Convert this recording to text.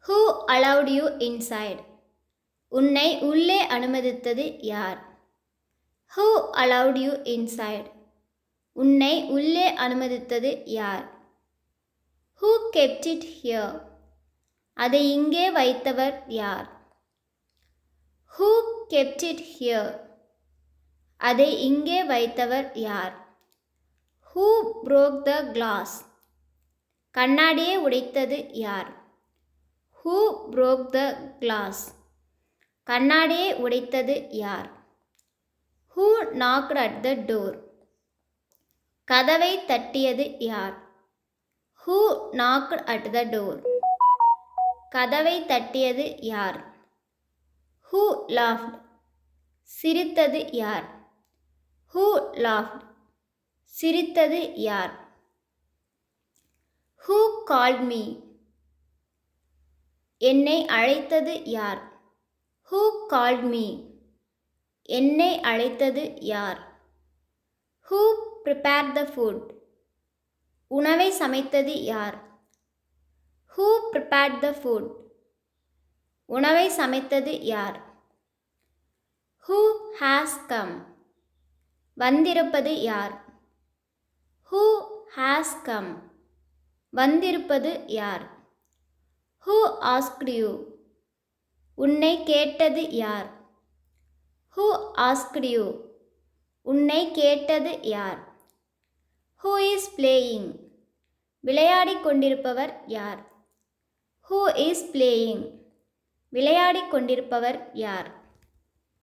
Who allowed you inside? உன்னை உள்ளே அனுமதித்தது யார்? Who allowed you inside? உன்னை உள்ளே அனுமதித்தது யார்? Who kept it here? அதை இங்கே வைத்தவர் யார்? Who kept it here? அதை இங்கே வைத்தவர் யார்? Who broke the glass? கண்ணாடியை உடைத்தது யார்? Who broke the glass? கண்ணாடியை உடைத்தது யார்? Who knocked at the door? கதவை தட்டியது யார்? Who knocked at the door? கதவை தட்டியது யார்? Who laughed? சிரித்தது யார்? Who laughed? சிரித்தது யார்? Who called me? என்னை அழைத்தது யார்? Who called me? என்னை அழைத்தது யார்? Who prepared the food? உணவை சமைத்தது யார்? Who prepared the food? உணவை சமைத்தது யார்? Who has come? வந்திருப்பது யார்? Who has come? வந்திருப்பது யார்? Who asked you? உன்னை கேட்டது யார்? Who asked you? உன்னை கேட்டது யார்? Who is playing? விளையாடிக் கொண்டிருப்பவர் யார்? Who is playing? விளையாடிக் கொண்டிருப்பவர் யார்?